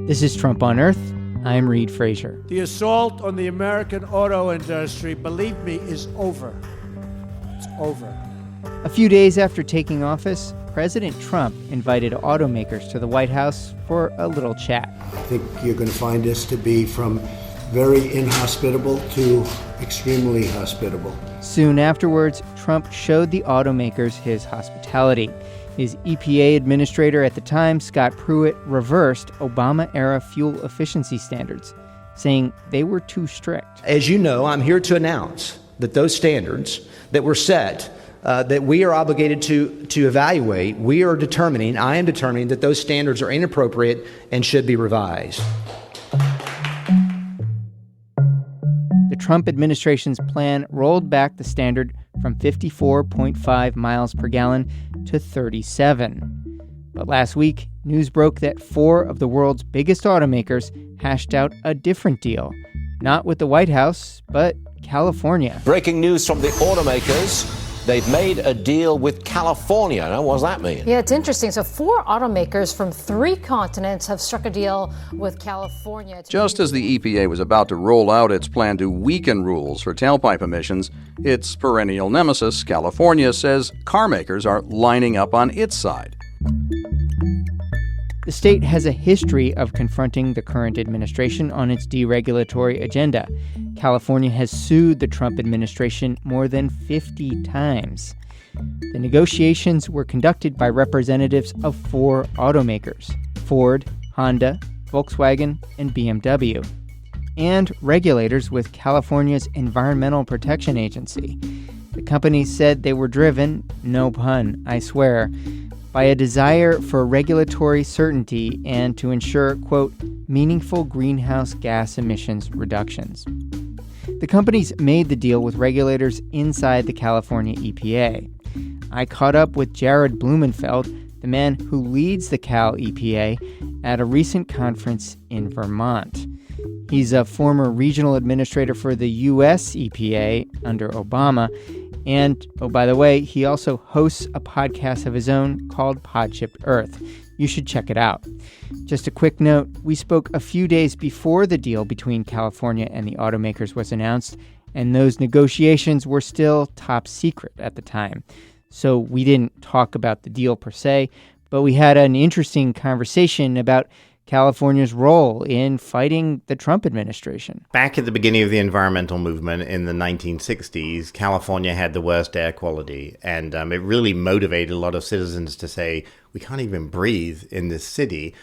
This is Trump on Earth. I'm Reed Frazier. The assault on the American auto industry, believe me, is over. It's over. A few days after taking office, President Trump invited automakers to the White House for a little chat. I think you're going to find us to be from very inhospitable to extremely hospitable. Soon afterwards, Trump showed the automakers his hospitality. His EPA administrator at the time, Scott Pruitt, reversed Obama-era fuel efficiency standards, saying they were too strict. As you know, I'm here to announce that those standards that were set, that we are obligated to evaluate, I am determining that those standards are inappropriate and should be revised. The Trump administration's plan rolled back the standard from 54.5 miles per gallon to 37. But last week, news broke that 4 of the world's biggest automakers hashed out a different deal. Not with the White House, but California. Breaking news from the automakers. They've made a deal with California. Now, what does that mean? Yeah, it's interesting. So 4 automakers from 3 continents have struck a deal with California. Just as the EPA was about to roll out its plan to weaken rules for tailpipe emissions, its perennial nemesis, California, says car makers are lining up on its side. The state has a history of confronting the current administration on its deregulatory agenda. California has sued the Trump administration more than 50 times. The negotiations were conducted by representatives of 4 automakers: Ford, Honda, Volkswagen, and BMW, and regulators with California's Environmental Protection Agency. The companies said they were driven, no pun, I swear, by a desire for regulatory certainty and to ensure, quote, meaningful greenhouse gas emissions reductions. The companies made the deal with regulators inside the California EPA. I caught up with Jared Blumenfeld, the man who leads the Cal EPA, at a recent conference in Vermont. He's a former regional administrator for the U.S. EPA under Obama. And, oh, by the way, he also hosts a podcast of his own called Podshipped Earth. You should check it out. Just a quick note, we spoke a few days before the deal between California and the automakers was announced, and those negotiations were still top secret at the time. So we didn't talk about the deal per se, but we had an interesting conversation about California's role in fighting the Trump administration. Back at the beginning of the environmental movement in the 1960s, California had the worst air quality, and it really motivated a lot of citizens to say, we can't even breathe in this city.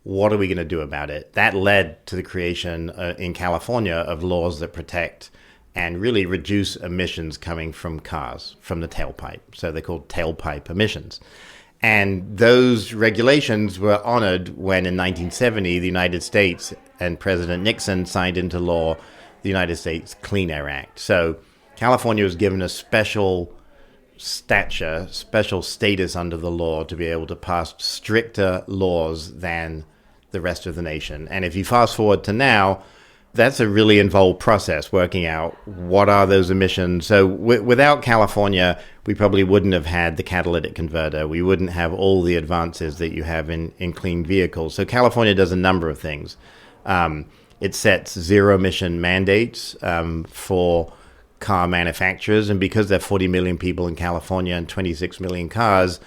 What are we going to do about it? That led to the creation in California of laws that protect and really reduce emissions coming from cars, from the tailpipe. So they're called tailpipe emissions. And those regulations were honored when in 1970, the United States and President Nixon signed into law the United States Clean Air Act. So California was given a special stature, special status under the law to be able to pass stricter laws than the rest of the nation. And if you fast forward to now, that's a really involved process, working out what are those emissions. So without California, we probably wouldn't have had the catalytic converter. We wouldn't have all the advances that you have in clean vehicles. So California does a number of things. It sets zero emission mandates for car manufacturers. And because there are 40 million people in California and 26 million cars,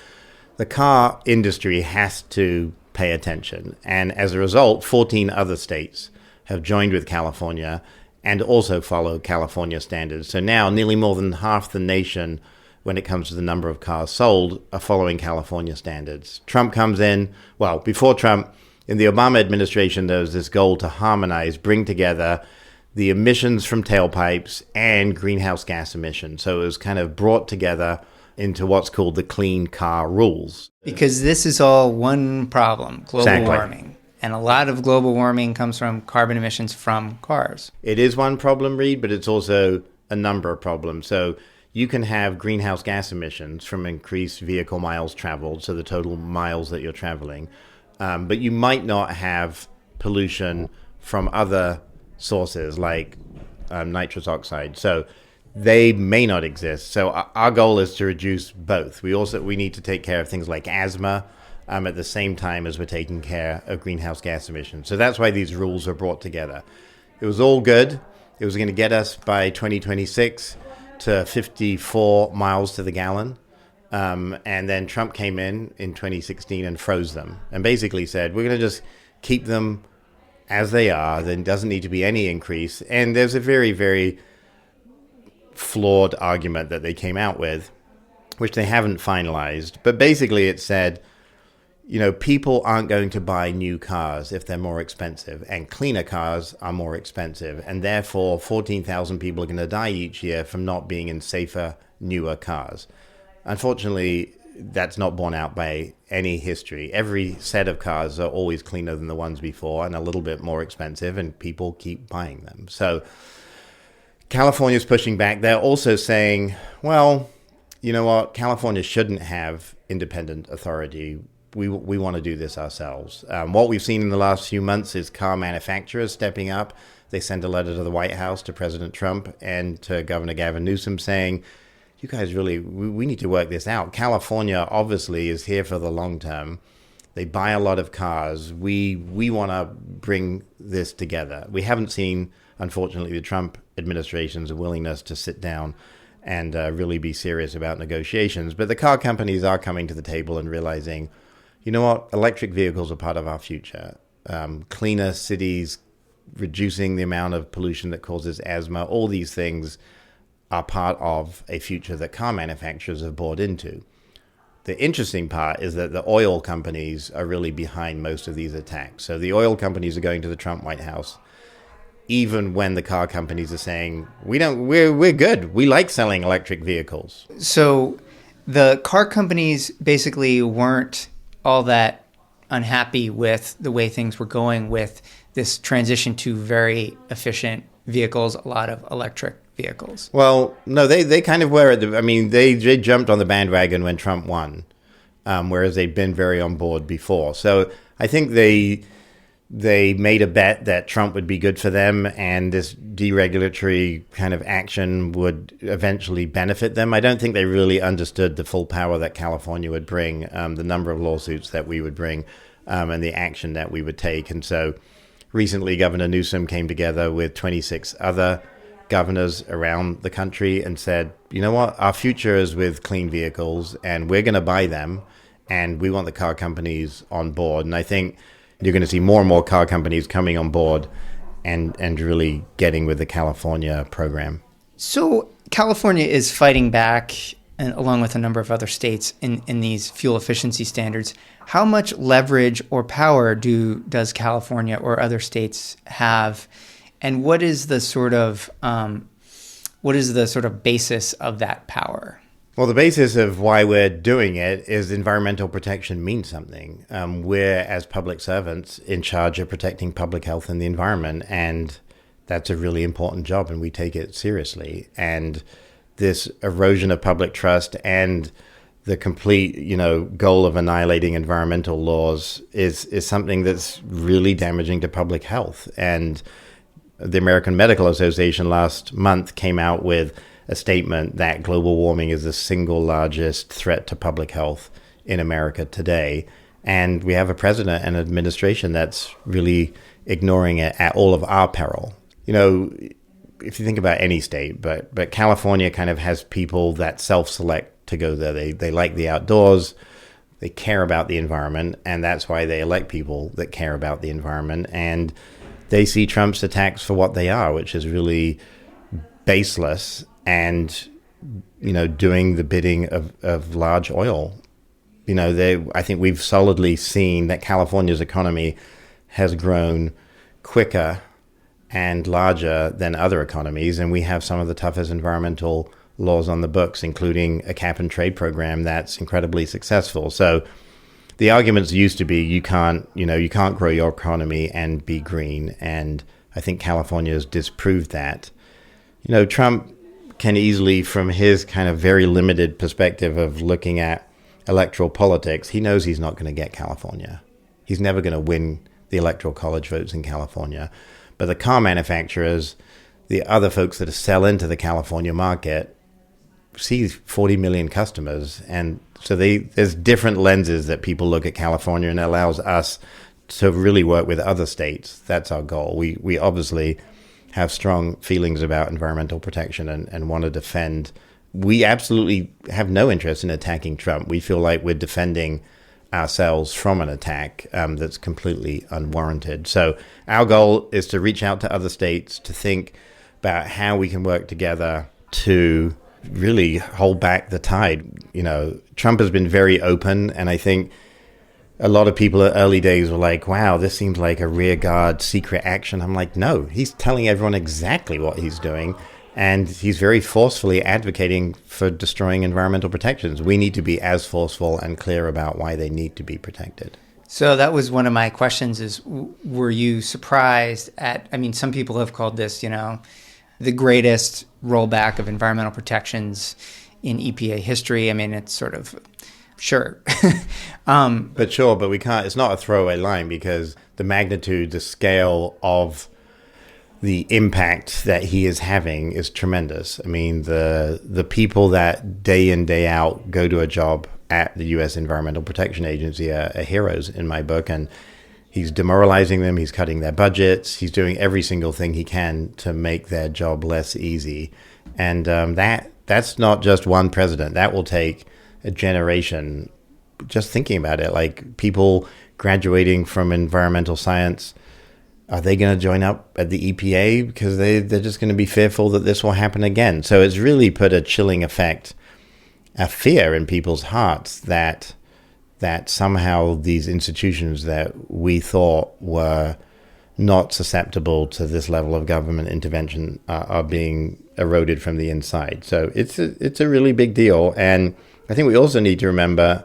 the car industry has to pay attention. And as a result, 14 other states have joined with California and also follow California standards. So now nearly more than half the nation, when it comes to the number of cars sold, are following California standards. Trump comes in, well, before Trump, in the Obama administration, there was this goal to harmonize, bring together the emissions from tailpipes and greenhouse gas emissions. So it was kind of brought together into what's called the clean car rules. Because this is all one problem, global Exactly. warming. And a lot of global warming comes from carbon emissions from cars. It is one problem, Reed, but it's also a number of problems. So you can have greenhouse gas emissions from increased vehicle miles traveled, so the total miles that you're traveling. But you might not have pollution from other sources like nitrous oxide. So they may not exist. So our goal is to reduce both. We need to take care of things like asthma, at the same time as we're taking care of greenhouse gas emissions. So that's why these rules are brought together. It was all good. It was going to get us by 2026 to 54 miles to the gallon. And then Trump came in 2016 and froze them and basically said, we're going to just keep them as they are. There doesn't need to be any increase. And there's a very, very flawed argument that they came out with, which they haven't finalized. But basically it said, people aren't going to buy new cars if they're more expensive, and cleaner cars are more expensive. And therefore, 14,000 people are going to die each year from not being in safer, newer cars. Unfortunately, that's not borne out by any history. Every set of cars are always cleaner than the ones before and a little bit more expensive, and people keep buying them. So California's pushing back. They're also saying, well, you know what? California shouldn't have independent authority. We want to do this ourselves. What we've seen in the last few months is car manufacturers stepping up. They sent a letter to the White House, to President Trump and to Governor Gavin Newsom saying, you guys really, we need to work this out. California obviously is here for the long term. They buy a lot of cars. We want to bring this together. We haven't seen, unfortunately, the Trump administration's willingness to sit down and really be serious about negotiations. But the car companies are coming to the table and realizing, you know what, electric vehicles are part of our future. Cleaner cities, reducing the amount of pollution that causes asthma, all these things are part of a future that car manufacturers have bought into. The interesting part is that the oil companies are really behind most of these attacks. So the oil companies are going to the Trump White House, even when the car companies are saying, we're good. We like selling electric vehicles. So the car companies basically weren't all that unhappy with the way things were going with this transition to very efficient vehicles, a lot of electric vehicles. Well, no, they kind of were. They jumped on the bandwagon when Trump won, whereas they'd been very on board before. So I think they made a bet that Trump would be good for them and this deregulatory kind of action would eventually benefit them. I don't think they really understood the full power that California would bring, the number of lawsuits that we would bring, and the action that we would take. And so recently, Governor Newsom came together with 26 other governors around the country and said, you know what, our future is with clean vehicles and we're going to buy them and we want the car companies on board. And I think you're going to see more and more car companies coming on board and really getting with the California program. So California is fighting back, and along with a number of other states, in these fuel efficiency standards. How much leverage or power does California or other states have, and what is the sort of basis of that power? Well, the basis of why we're doing it is environmental protection means something. We're, as public servants, in charge of protecting public health and the environment, and that's a really important job, and we take it seriously. And this erosion of public trust and the complete, goal of annihilating environmental laws is something that's really damaging to public health. And the American Medical Association last month came out with a statement that global warming is the single largest threat to public health in America today. And we have a president and administration that's really ignoring it at all of our peril. If you think about any state, but California kind of has people that self-select to go there. They like the outdoors, they care about the environment, and that's why they elect people that care about the environment. And they see Trump's attacks for what they are, which is really baseless and, doing the bidding of large oil. I think we've solidly seen that California's economy has grown quicker and larger than other economies, and we have some of the toughest environmental laws on the books, including a cap and trade program that's incredibly successful. So the arguments used to be you can't grow your economy and be green, and I think California has disproved that. Trump can easily, from his kind of very limited perspective of looking at electoral politics, he knows he's not going to get California. He's never going to win the electoral college votes in California. But the car manufacturers, the other folks that sell into the California market, see 40 million customers. And so there's different lenses that people look at California, and it allows us to really work with other states. That's our goal. We obviously have strong feelings about environmental protection and want to defend. We absolutely have no interest in attacking Trump. We feel like we're defending ourselves from an attack that's completely unwarranted. So our goal is to reach out to other states, to think about how we can work together to really hold back the tide. Trump has been very open, and I think a lot of people at early days were like, wow, this seems like a rearguard secret action. I'm like, no, he's telling everyone exactly what he's doing. And he's very forcefully advocating for destroying environmental protections. We need to be as forceful and clear about why they need to be protected. So that was one of my questions is, were you surprised at, some people have called this, the greatest rollback of environmental protections in EPA history. It's sort of, sure. But we can't, it's not a throwaway line, because the magnitude, the scale of the impact that he is having is tremendous. The people that day in, day out go to a job at the U.S. Environmental Protection Agency are heroes in my book, and he's demoralizing them, he's cutting their budgets, he's doing every single thing he can to make their job less easy. And that's not just one president. That will take a generation. Just thinking about it, like people graduating from environmental science, are they going to join up at the EPA because they're just going to be fearful that this will happen again? So it's really put a chilling effect, a fear in people's hearts that somehow these institutions that we thought were not susceptible to this level of government intervention are being eroded from the inside. So it's a really big deal. And I think we also need to remember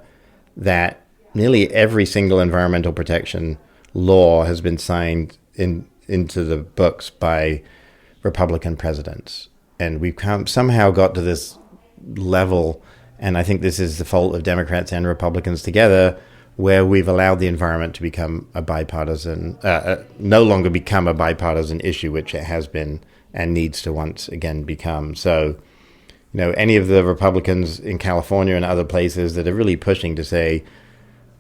that nearly every single environmental protection law has been signed into the books by Republican presidents. And we've somehow got to this level, and I think this is the fault of Democrats and Republicans together, where we've allowed the environment to become a bipartisan, no longer become a bipartisan issue, which it has been and needs to once again become. So, any of the Republicans in California and other places that are really pushing to say,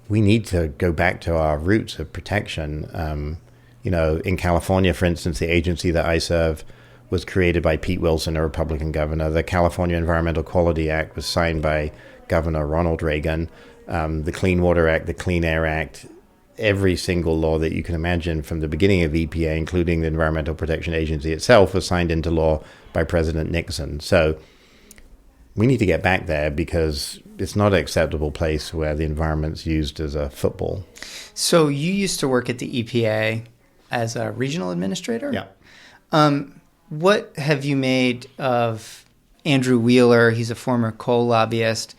we need to go back to our roots of protection. In California, for instance, the agency that I serve was created by Pete Wilson, a Republican governor. The California Environmental Quality Act was signed by Governor Ronald Reagan. The Clean Water Act, the Clean Air Act, every single law that you can imagine from the beginning of EPA, including the Environmental Protection Agency itself, was signed into law by President Nixon. So we need to get back there, because it's not an acceptable place where the environment's used as a football. So you used to work at the EPA as a regional administrator? Yeah. What have you made of Andrew Wheeler? He's a former coal lobbyist.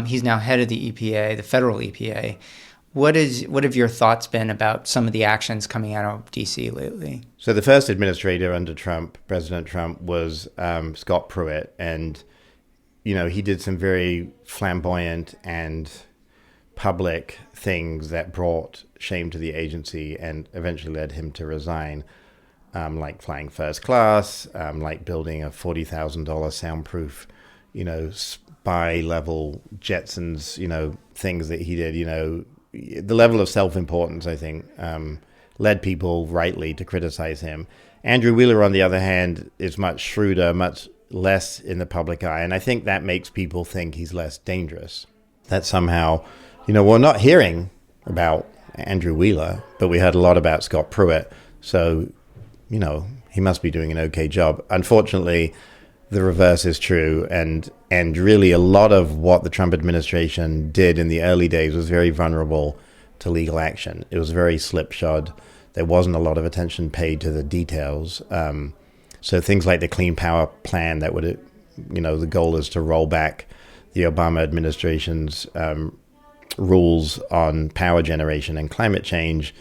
He's now head of the EPA, the federal EPA. What have your thoughts been about some of the actions coming out of D.C. lately? So the first administrator under Trump, President Trump, was Scott Pruitt. And, he did some very flamboyant and public things that brought shame to the agency and eventually led him to resign, like flying first class, like building a $40,000 soundproof, spy-level Jetsons, things that he did. The level of self-importance, I think, led people rightly to criticize him. Andrew Wheeler, on the other hand, is much shrewder, much less in the public eye, and I think that makes people think he's less dangerous. That somehow, we're not hearing about Andrew Wheeler, but we heard a lot about Scott Pruitt, so, he must be doing an okay job. Unfortunately, the reverse is true, and really a lot of what the Trump administration did in the early days was very vulnerable to legal action. It was very slipshod. There wasn't a lot of attention paid to the details. So things like the Clean Power Plan that would, the goal is to roll back the Obama administration's rules on power generation and climate change.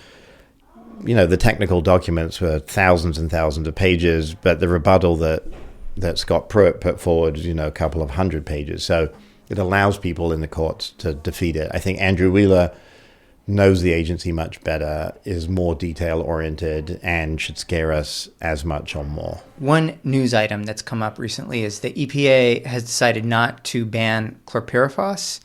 The technical documents were thousands and thousands of pages, but the rebuttal that Scott Pruitt put forward is, a couple of hundred pages. So it allows people in the courts to defeat it. I think Andrew Wheeler knows the agency much better, is more detail-oriented, and should scare us as much or more. One news item that's come up recently is the EPA has decided not to ban chlorpyrifos.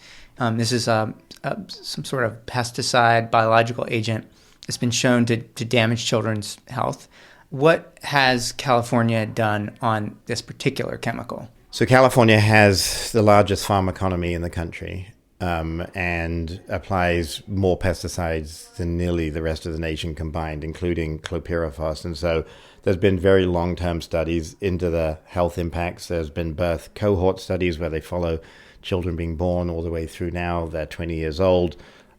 This is some sort of pesticide, biological agent that's been shown to damage children's health. What has California done on this particular chemical? So California has the largest farm economy in the country. And applies more pesticides than nearly the rest of the nation combined, including chlorpyrifos. And so there's been very long-term studies into the health impacts. There's been birth cohort studies where they follow children being born all the way through now. They're 20 years old.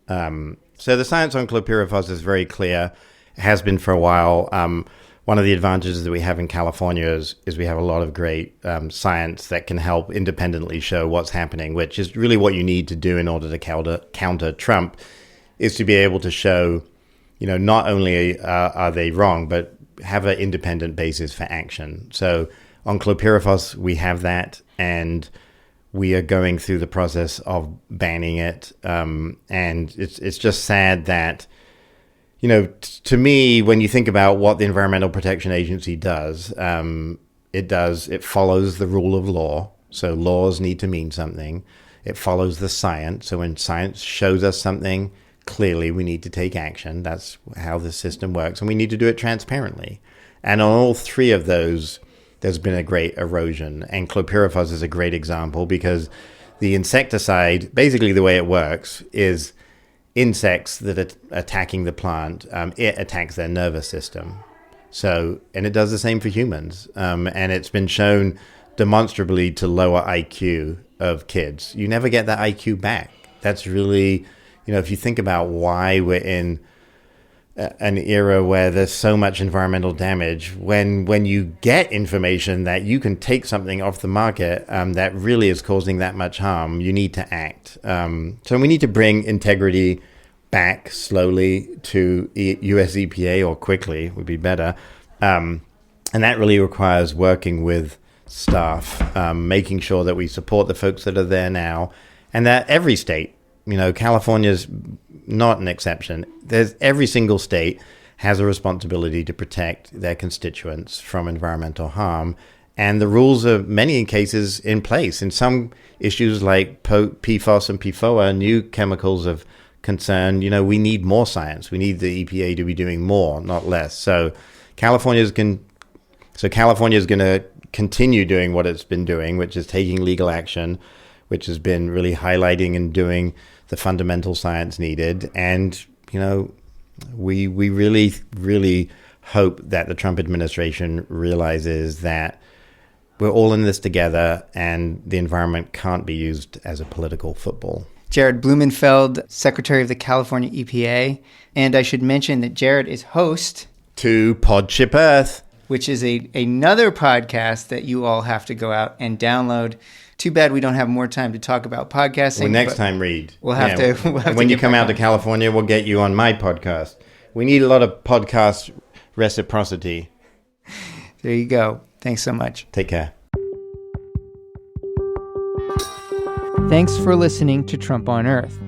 So the science on chlorpyrifos is very clear. It has been for a while. One of the advantages that we have in California is we have a lot of great science that can help independently show what's happening, which is really what you need to do in order to counter Trump, is to be able to show, not only are they wrong, but have an independent basis for action. So on chlorpyrifos, we have that, and we are going through the process of banning it. And it's just sad that, to me, when you think about what the Environmental Protection Agency does, it follows the rule of law. So laws need to mean something. It follows the science. So when science shows us something, clearly we need to take action. That's how the system works. And we need to do it transparently. And on all three of those, there's been a great erosion. And chlorpyrifos is a great example because the insecticide, basically the way it works is insects that are attacking the plant, it attacks their nervous system. So, and it does the same for humans. And it's been shown demonstrably to lower IQ of kids. You never get that IQ back. That's really, if you think about why we're in an era where there's so much environmental damage, when you get information that you can take something off the market that really is causing that much harm, you need to act. So we need to bring integrity back slowly to US EPA, or quickly would be better. And that really requires working with staff, making sure that we support the folks that are there now, and that every state, California's not an exception. Every single state has a responsibility to protect their constituents from environmental harm. And the rules are, many cases, in place. In some issues like PFOS and PFOA, new chemicals of concern, we need more science. We need the EPA to be doing more, not less. So California's going to continue doing what it's been doing, which is taking legal action, which has been really highlighting and doing the fundamental science needed. And, we really, really hope that the Trump administration realizes that we're all in this together and the environment can't be used as a political football. Jared Blumenfeld, Secretary of the California EPA. And I should mention that Jared is host to Podship Earth, which is another podcast that you all have to go out and download. Too bad we don't have more time to talk about podcasting. Well, next time, Reed. We'll have to. When you come out to California, we'll get you on my podcast. We need a lot of podcast reciprocity. There you go. Thanks so much. Take care. Thanks for listening to Trump on Earth.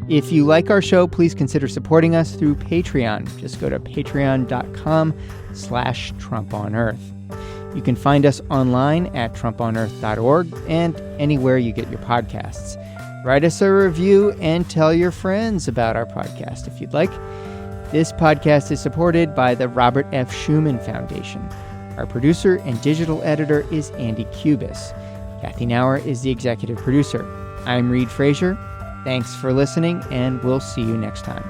If you like our show, please consider supporting us through Patreon. Just go to patreon.com/TrumpOnEarth. You can find us online at trumponearth.org and anywhere you get your podcasts. Write us a review and tell your friends about our podcast if you'd like. This podcast is supported by the Robert F. Schuman Foundation. Our producer and digital editor is Andy Cubis. Kathy Nauer is the executive producer. I'm Reed Frazier. Thanks for listening, and we'll see you next time.